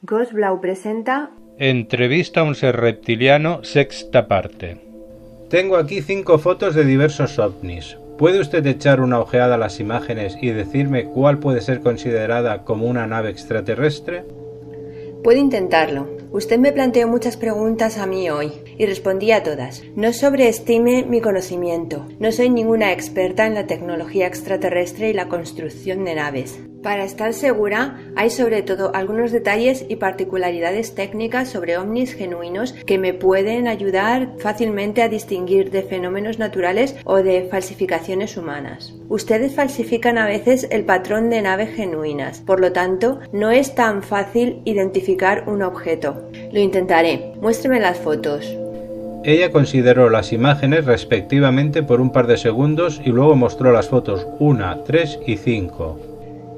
Ghost Blau presenta Entrevista a un ser reptiliano, sexta parte. Tengo aquí 5 fotos de diversos ovnis. ¿Puede usted echar una ojeada a las imágenes y decirme cuál puede ser considerada como una nave extraterrestre? Puedo intentarlo. Usted me planteó muchas preguntas a mí hoy y respondí a todas. No sobreestime mi conocimiento. No soy ninguna experta en la tecnología extraterrestre y la construcción de naves. Para estar segura, hay sobre todo algunos detalles y particularidades técnicas sobre ovnis genuinos que me pueden ayudar fácilmente a distinguir de fenómenos naturales o de falsificaciones humanas. Ustedes falsifican a veces el patrón de naves genuinas, por lo tanto, no es tan fácil identificar un objeto. Lo intentaré. Muéstreme las fotos. Ella consideró las imágenes respectivamente por un par de segundos y luego mostró las fotos 1, 3 y 5.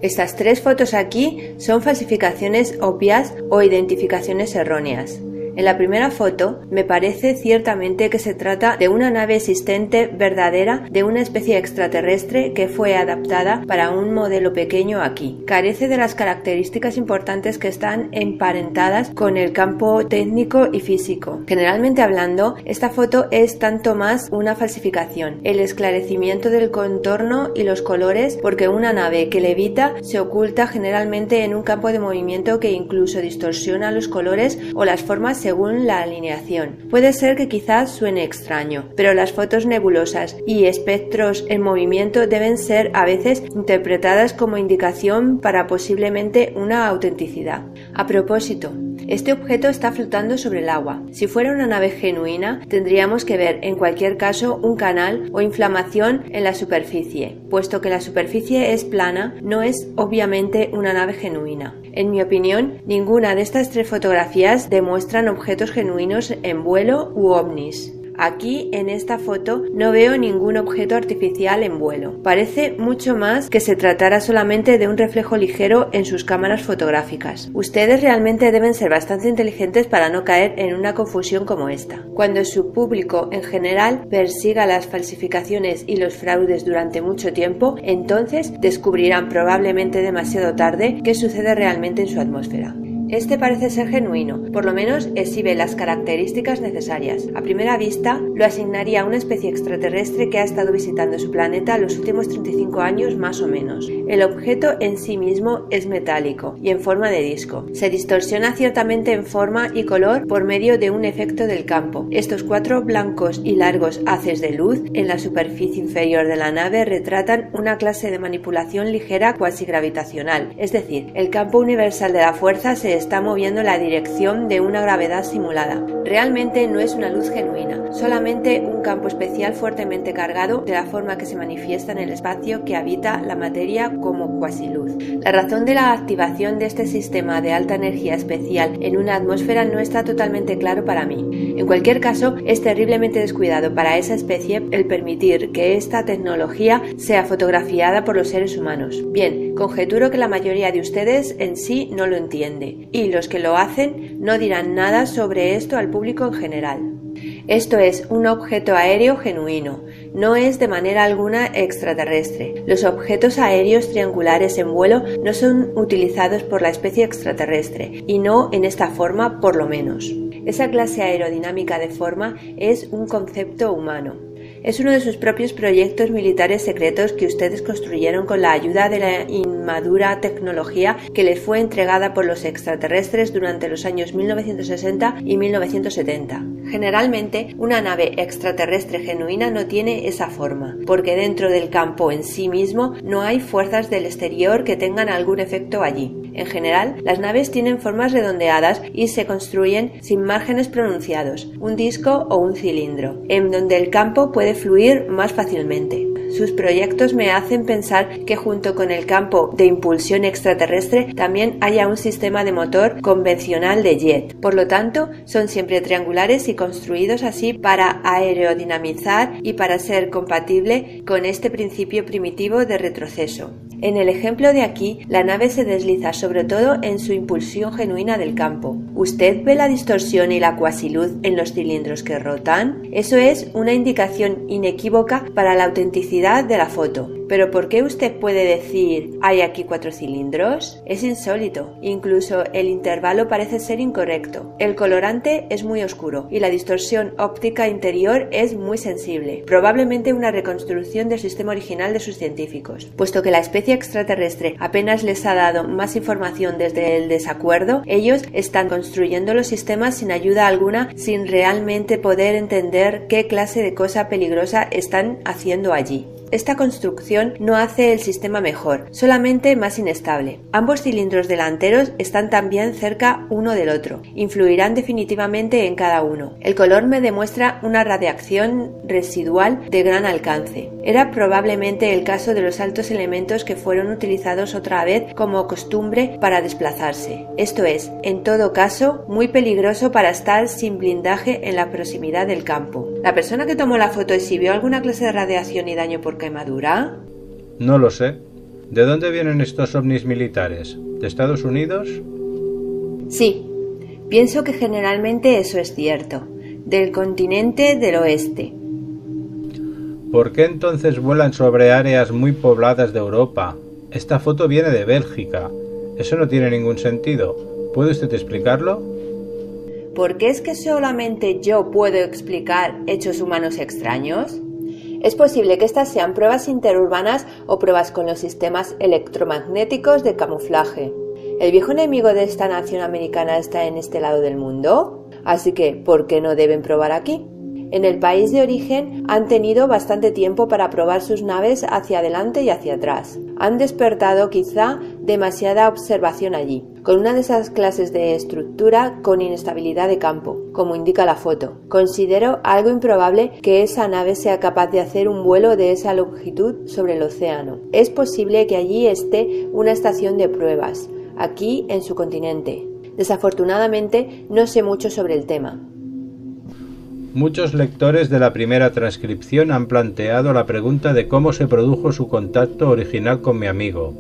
Estas 3 fotos aquí son falsificaciones obvias o identificaciones erróneas. En la primera foto me parece ciertamente que se trata de una nave existente verdadera de una especie extraterrestre que fue adaptada para un modelo pequeño aquí. Carece de las características importantes que están emparentadas con el campo técnico y físico. Generalmente hablando, esta foto es tanto más una falsificación. El esclarecimiento del contorno y los colores, porque una nave que levita se oculta generalmente en un campo de movimiento que incluso distorsiona los colores o las formas según la alineación. Puede ser que quizás suene extraño, pero las fotos nebulosas y espectros en movimiento deben ser a veces interpretadas como indicación para posiblemente una autenticidad. A propósito, este objeto está flotando sobre el agua. Si fuera una nave genuina, tendríamos que ver en cualquier caso un canal o inflamación en la superficie. Puesto que la superficie es plana, no es obviamente una nave genuina. En mi opinión, ninguna de estas 3 fotografías demuestran objetos genuinos en vuelo u ovnis. Aquí, en esta foto, no veo ningún objeto artificial en vuelo. Parece mucho más que se tratara solamente de un reflejo ligero en sus cámaras fotográficas. Ustedes realmente deben ser bastante inteligentes para no caer en una confusión como esta. Cuando su público, en general, persiga las falsificaciones y los fraudes durante mucho tiempo, entonces descubrirán probablemente demasiado tarde qué sucede realmente en su atmósfera. Este parece ser genuino, por lo menos exhibe las características necesarias. A primera vista, lo asignaría a una especie extraterrestre que ha estado visitando su planeta los últimos 35 años más o menos. El objeto en sí mismo es metálico y en forma de disco. Se distorsiona ciertamente en forma y color por medio de un efecto del campo. Estos 4 blancos y largos haces de luz en la superficie inferior de la nave retratan una clase de manipulación ligera cuasi gravitacional, es decir, el campo universal de la fuerza se está moviendo en la dirección de una gravedad simulada. Realmente no es una luz genuina, solamente un campo especial fuertemente cargado de la forma que se manifiesta en el espacio que habita la materia como cuasiluz. La razón de la activación de este sistema de alta energía especial en una atmósfera no está totalmente claro para mí. En cualquier caso, es terriblemente descuidado para esa especie el permitir que esta tecnología sea fotografiada por los seres humanos. Bien, conjeturo que la mayoría de ustedes en sí no lo entiende, y los que lo hacen no dirán nada sobre esto al público en general. Esto es un objeto aéreo genuino, no es de manera alguna extraterrestre. Los objetos aéreos triangulares en vuelo no son utilizados por la especie extraterrestre, y no en esta forma por lo menos. Esa clase aerodinámica de forma es un concepto humano. Es uno de sus propios proyectos militares secretos que ustedes construyeron con la ayuda de la inmadura tecnología que les fue entregada por los extraterrestres durante los años 1960 y 1970. Generalmente, una nave extraterrestre genuina no tiene esa forma, porque dentro del campo en sí mismo no hay fuerzas del exterior que tengan algún efecto allí. En general, las naves tienen formas redondeadas y se construyen sin márgenes pronunciados, un disco o un cilindro, en donde el campo puede fluir más fácilmente. Sus proyectos me hacen pensar que junto con el campo de impulsión extraterrestre también haya un sistema de motor convencional de jet. Por lo tanto, son siempre triangulares y construidos así para aerodinamizar y para ser compatible con este principio primitivo de retroceso. En el ejemplo de aquí, la nave se desliza sobre todo en su impulsión genuina del campo. ¿Usted ve la distorsión y la cuasiluz en los cilindros que rotan? Eso es una indicación inequívoca para la autenticidad de la foto. pero ¿por qué usted puede decir «hay aquí 4 cilindros»? Es insólito. Incluso el intervalo parece ser incorrecto. El colorante es muy oscuro y la distorsión óptica interior es muy sensible. Probablemente una reconstrucción del sistema original de sus científicos. Puesto que la especie extraterrestre apenas les ha dado más información desde el desacuerdo, ellos están construyendo los sistemas sin ayuda alguna, sin realmente poder entender qué clase de cosa peligrosa están haciendo allí. Esta construcción no hace el sistema mejor, solamente más inestable. Ambos cilindros delanteros están también cerca uno del otro. Influirán definitivamente en cada uno. El color me demuestra una radiación residual de gran alcance. Era probablemente el caso de los altos elementos que fueron utilizados otra vez como costumbre para desplazarse. Esto es, en todo caso, muy peligroso para estar sin blindaje en la proximidad del campo. ¿La persona que tomó la foto exhibió alguna clase de radiación y daño por quemadura? No lo sé. ¿De dónde vienen estos ovnis militares? ¿De Estados Unidos? Sí, pienso que generalmente eso es cierto. Del continente del oeste. ¿Por qué entonces vuelan sobre áreas muy pobladas de Europa? Esta foto viene de Bélgica. Eso no tiene ningún sentido. ¿Puede usted explicarlo? ¿Por qué es que solamente yo puedo explicar hechos humanos extraños? Es posible que estas sean pruebas interurbanas o pruebas con los sistemas electromagnéticos de camuflaje. ¿El viejo enemigo de esta nación americana está en este lado del mundo? Así que, ¿por qué no deben probar aquí? En el país de origen han tenido bastante tiempo para probar sus naves hacia adelante y hacia atrás. Han despertado quizá demasiada observación allí, con una de esas clases de estructura con inestabilidad de campo, como indica la foto. Considero algo improbable que esa nave sea capaz de hacer un vuelo de esa longitud sobre el océano. Es posible que allí esté una estación de pruebas, aquí en su continente. Desafortunadamente no sé mucho sobre el tema. Muchos lectores de la primera transcripción han planteado la pregunta de cómo se produjo su contacto original con mi amigo.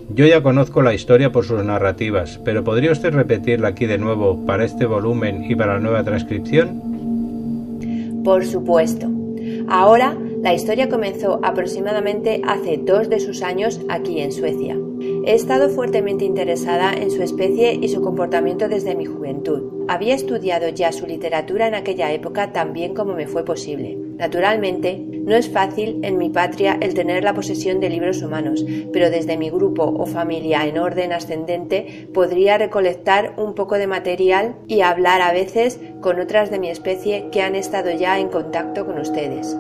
Yo ya conozco la historia por sus narrativas, pero ¿podría usted repetirla aquí de nuevo para este volumen y para la nueva transcripción? Por supuesto. Ahora, la historia comenzó aproximadamente hace 2 de sus años aquí en Suecia. He estado fuertemente interesada en su especie y su comportamiento desde mi juventud. Había estudiado ya su literatura en aquella época tan bien como me fue posible. Naturalmente, no es fácil en mi patria el tener la posesión de libros humanos, pero desde mi grupo o familia en orden ascendente podría recolectar un poco de material y hablar a veces con otras de mi especie que han estado ya en contacto con ustedes.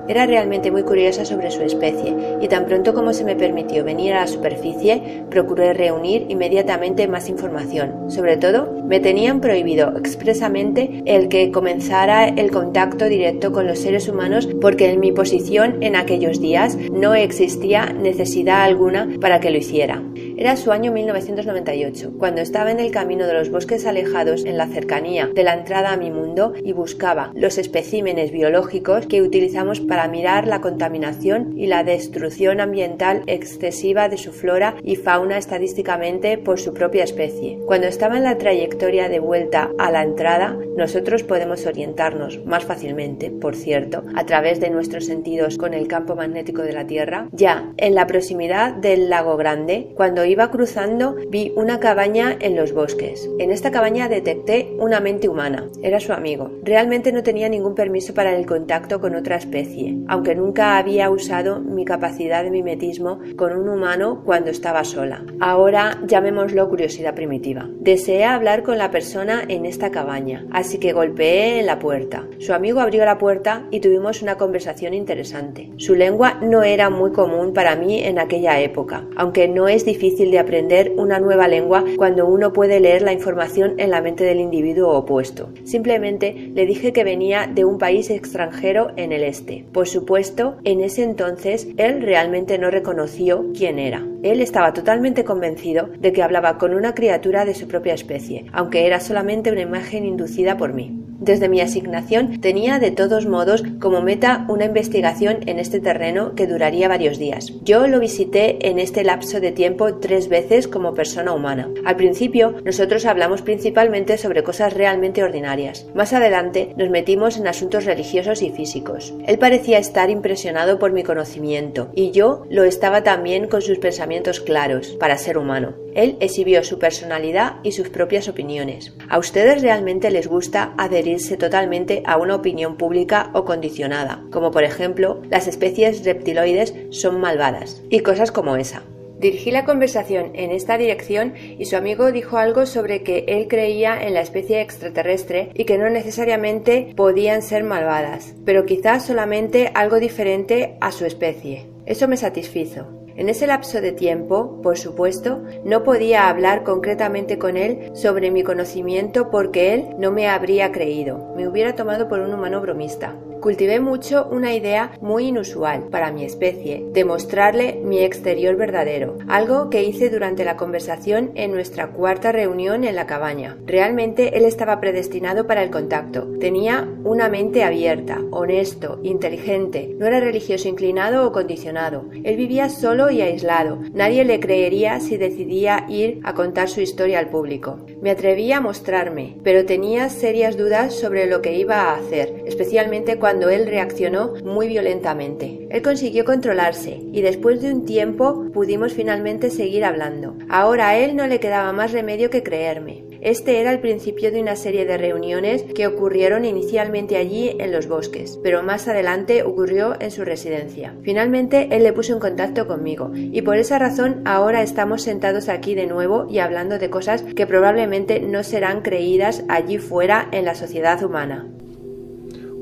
Era realmente muy curiosa sobre su especie y tan pronto como se me permitió venir a la superficie, procuré reunir inmediatamente más información. Sobre todo, me tenían prohibido expresamente el que comenzara el contacto directo con los seres humanos porque en mi posición en aquellos días no existía necesidad alguna para que lo hiciera. Era su año 1998, cuando estaba en el camino de los bosques alejados en la cercanía de la entrada a mi mundo y buscaba los especímenes biológicos que utilizamos para mirar la contaminación y la destrucción ambiental excesiva de su flora y fauna estadísticamente por su propia especie. Cuando estaba en la trayectoria de vuelta a la entrada, nosotros podemos orientarnos más fácilmente, por cierto, a través de nuestros sentidos con el campo magnético de la Tierra. Ya en la proximidad del lago Grande, cuando iba cruzando, vi una cabaña en los bosques. En esta cabaña detecté una mente humana. Era su amigo. Realmente no tenía ningún permiso para el contacto con otra especie, aunque nunca había usado mi capacidad de mimetismo con un humano cuando estaba sola. Ahora llamémoslo curiosidad primitiva. Deseé hablar con la persona en esta cabaña, así que golpeé en la puerta. Su amigo abrió la puerta y tuvimos una conversación interesante. Su lengua no era muy común para mí en aquella época, aunque no es difícil de aprender una nueva lengua cuando uno puede leer la información en la mente del individuo opuesto. Simplemente le dije que venía de un país extranjero en el este. Por supuesto, en ese entonces él realmente no reconoció quién era. Él estaba totalmente convencido de que hablaba con una criatura de su propia especie, aunque era solamente una imagen inducida por mí. Desde mi asignación tenía de todos modos como meta una investigación en este terreno que duraría varios días. Yo lo visité en este lapso de tiempo 3 veces como persona humana. Al principio, nosotros hablamos principalmente sobre cosas realmente ordinarias. Más adelante, nos metimos en asuntos religiosos y físicos. Él parecía estar impresionado por mi conocimiento, y yo lo estaba también con sus pensamientos claros, para ser humano. Él exhibió su personalidad y sus propias opiniones. ¿A ustedes realmente les gusta adherirse totalmente a una opinión pública o condicionada? Como por ejemplo, las especies reptiloides son malvadas, y cosas como esa. Dirigí la conversación en esta dirección y su amigo dijo algo sobre que él creía en la especie extraterrestre y que no necesariamente podían ser malvadas, pero quizás solamente algo diferente a su especie. Eso me satisfizo. En ese lapso de tiempo, por supuesto, no podía hablar concretamente con él sobre mi conocimiento porque él no me habría creído. Me hubiera tomado por un humano bromista. Cultivé mucho una idea muy inusual para mi especie, de mostrarle mi exterior verdadero, algo que hice durante la conversación en nuestra cuarta reunión en la cabaña. Realmente él estaba predestinado para el contacto. Tenía una mente abierta, honesto, inteligente, no era religioso inclinado o condicionado. Él vivía solo y aislado. Nadie le creería si decidía ir a contar su historia al público. Me atreví a mostrarme, pero tenía serias dudas sobre lo que iba a hacer, especialmente cuando él reaccionó muy violentamente. Él consiguió controlarse y después de un tiempo pudimos finalmente seguir hablando. Ahora a él no le quedaba más remedio que creerme. Este era el principio de una serie de reuniones que ocurrieron inicialmente allí en los bosques, pero más adelante ocurrió en su residencia. Finalmente él le puso en contacto conmigo y por esa razón ahora estamos sentados aquí de nuevo y hablando de cosas que probablemente no serán creídas allí fuera en la sociedad humana.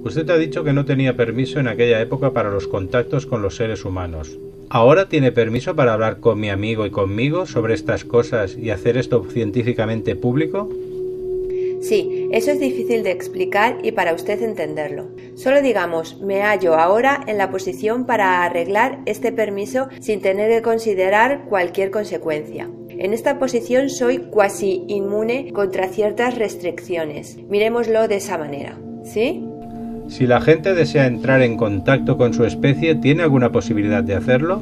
Usted ha dicho que no tenía permiso en aquella época para los contactos con los seres humanos. ¿Ahora tiene permiso para hablar con mi amigo y conmigo sobre estas cosas y hacer esto científicamente público? Sí, eso es difícil de explicar y para usted entenderlo. Solo digamos, me hallo ahora en la posición para arreglar este permiso sin tener que considerar cualquier consecuencia. En esta posición soy cuasi inmune contra ciertas restricciones. Miremoslo de esa manera, ¿sí? Si la gente desea entrar en contacto con su especie, ¿tiene alguna posibilidad de hacerlo?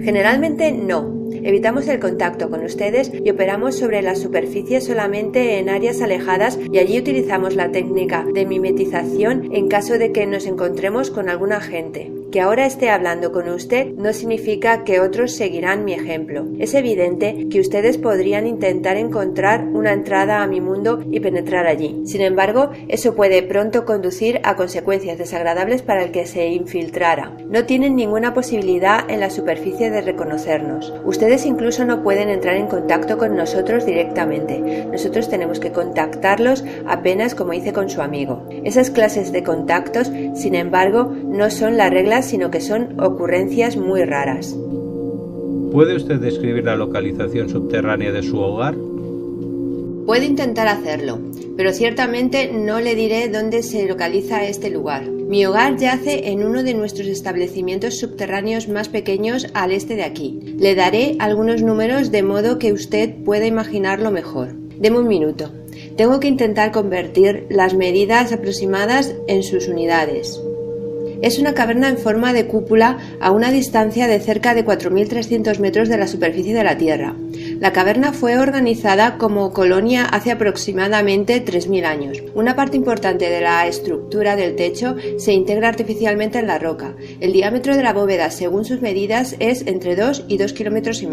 Generalmente no. Evitamos el contacto con ustedes y operamos sobre la superficie solamente en áreas alejadas y allí utilizamos la técnica de mimetización en caso de que nos encontremos con algún agente. Que ahora esté hablando con usted no significa que otros seguirán mi ejemplo. Es evidente que ustedes podrían intentar encontrar una entrada a mi mundo y penetrar allí. Sin embargo, eso puede pronto conducir a consecuencias desagradables para el que se infiltrara. No tienen ninguna posibilidad en la superficie de reconocernos. Ustedes incluso no pueden entrar en contacto con nosotros directamente. Nosotros tenemos que contactarlos apenas como hice con su amigo. Esas clases de contactos, sin embargo, no son la regla sino que son ocurrencias muy raras. ¿Puede usted describir la localización subterránea de su hogar? Puedo intentar hacerlo, pero ciertamente no le diré dónde se localiza este lugar. Mi hogar yace en uno de nuestros establecimientos subterráneos más pequeños al este de aquí. Le daré algunos números de modo que usted pueda imaginarlo mejor. Deme un minuto. Tengo que intentar convertir las medidas aproximadas en sus unidades. Es una caverna en forma de cúpula a una distancia de cerca de 4.300 metros de la superficie de la Tierra. La caverna fue organizada como colonia hace aproximadamente 3.000 años. Una parte importante de la estructura del techo se integra artificialmente en la roca. El diámetro de la bóveda, según sus medidas, es entre 2 y 2,5 kilómetros.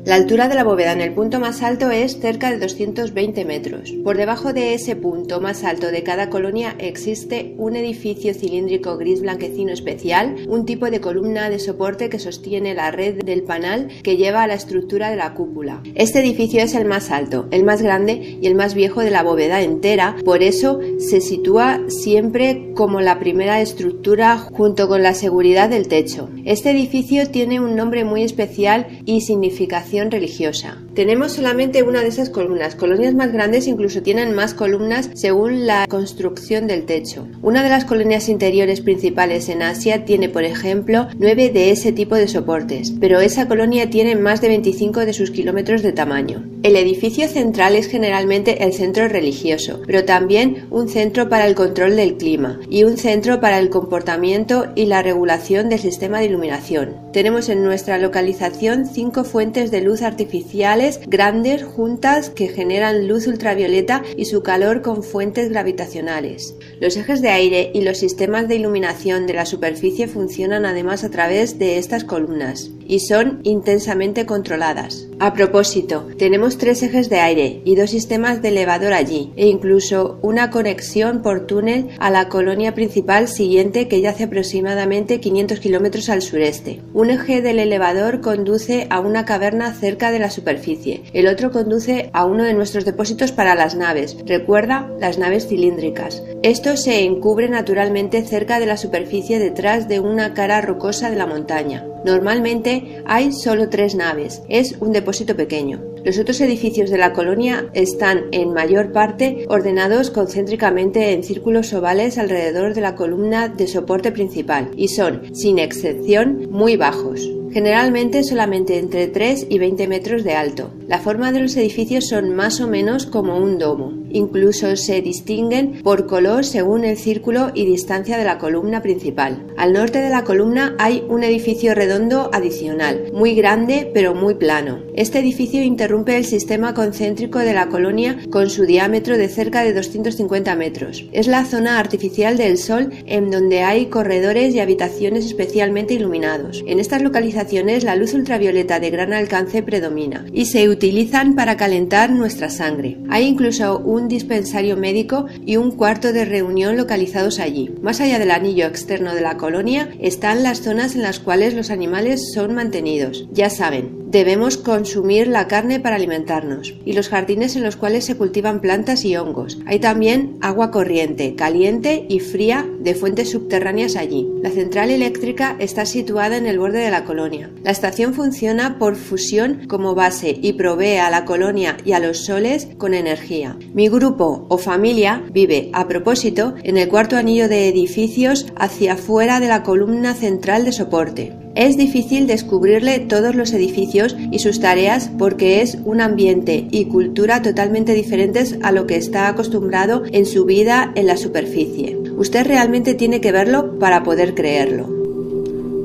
La altura de la bóveda en el punto más alto es cerca de 220 metros. Por debajo de ese punto más alto de cada colonia existe un edificio cilíndrico gris blanquecino especial, un tipo de columna de soporte que sostiene la red del panal que lleva a la estructura de la cúpula. Este edificio es el más alto, el más grande y el más viejo de la bóveda entera, por eso se sitúa siempre como la primera estructura junto con la seguridad del techo. Este edificio tiene un nombre muy especial y significación religiosa. Tenemos solamente una de esas columnas. Colonias más grandes incluso tienen más columnas según la construcción del techo. Una de las colonias interiores principales en Asia tiene, por ejemplo, 9 de ese tipo de soportes, pero esa colonia tiene más de 25 de sus kilómetros de tamaño. El edificio central es generalmente el centro religioso, pero también un centro para el control del clima y un centro para el comportamiento y la regulación del sistema de iluminación. Tenemos en nuestra localización 5 fuentes de luz artificiales grandes juntas que generan luz ultravioleta y su calor con fuentes gravitacionales. Los ejes de aire y los sistemas de iluminación de la superficie funcionan además a través de estas columnas y son intensamente controladas. A propósito, tenemos 3 ejes de aire y 2 sistemas de elevador allí e incluso una conexión por túnel a la colonia principal siguiente que yace aproximadamente 500 kilómetros al sureste. Un eje del elevador conduce a una caverna cerca de la superficie, el otro conduce a uno de nuestros depósitos para las naves, recuerda las naves cilíndricas. Esto se encubre naturalmente cerca de la superficie detrás de una cara rocosa de la montaña. Normalmente hay solo 3 naves, es un depósito pequeño. Los otros edificios de la colonia están en mayor parte ordenados concéntricamente en círculos ovales alrededor de la columna de soporte principal y son, sin excepción, muy bajos. Generalmente solamente entre 3 y 20 metros de alto. La forma de los edificios son más o menos como un domo. Incluso se distinguen por color según el círculo y distancia de la columna principal. Al norte de la columna hay un edificio redondo adicional, muy grande pero muy plano. Este edificio interrumpe el sistema concéntrico de la colonia con su diámetro de cerca de 250 metros. Es la zona artificial del Sol en donde hay corredores y habitaciones especialmente iluminados. En estas localizaciones la luz ultravioleta de gran alcance predomina y se utilizan para calentar nuestra sangre. Hay incluso un dispensario médico y un cuarto de reunión localizados allí. Más allá del anillo externo de la colonia están las zonas en las cuales los animales son mantenidos. Ya saben, debemos consumir la carne para alimentarnos y los jardines en los cuales se cultivan plantas y hongos. Hay también agua corriente, caliente y fría de fuentes subterráneas allí. La central eléctrica está situada en el borde de la colonia. La estación funciona por fusión como base y provee a la colonia y a los soles con energía. Mi grupo o familia vive, a propósito, en el cuarto anillo de edificios hacia fuera de la columna central de soporte. Es difícil descubrirle todos los edificios y sus tareas porque es un ambiente y cultura totalmente diferentes a lo que está acostumbrado en su vida en la superficie. Usted realmente tiene que verlo para poder creerlo.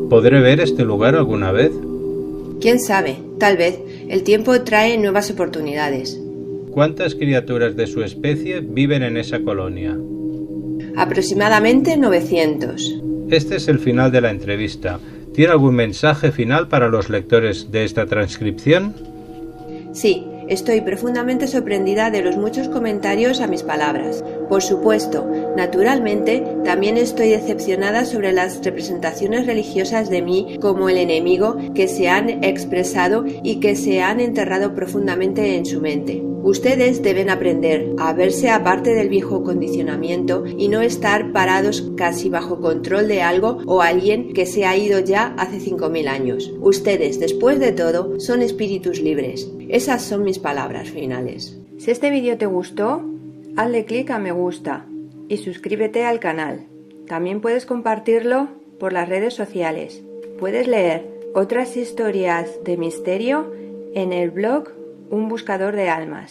¿Podré ver este lugar alguna vez? ¿Quién sabe? Tal vez. El tiempo trae nuevas oportunidades. ¿Cuántas criaturas de su especie viven en esa colonia? Aproximadamente 900. Este es el final de la entrevista. ¿Tiene algún mensaje final para los lectores de esta transcripción? Sí, estoy profundamente sorprendida de los muchos comentarios a mis palabras. Por supuesto, naturalmente, también estoy decepcionada sobre las representaciones religiosas de mí como el enemigo que se han expresado y que se han enterrado profundamente en su mente. Ustedes deben aprender a verse aparte del viejo condicionamiento y no estar parados casi bajo control de algo o alguien que se ha ido ya hace 5000 años. Ustedes, después de todo, son espíritus libres. Esas son mis palabras finales. Si este vídeo te gustó, hazle clic a me gusta y suscríbete al canal. También puedes compartirlo por las redes sociales. Puedes leer otras historias de misterio en el blog Un Buscador de Almas.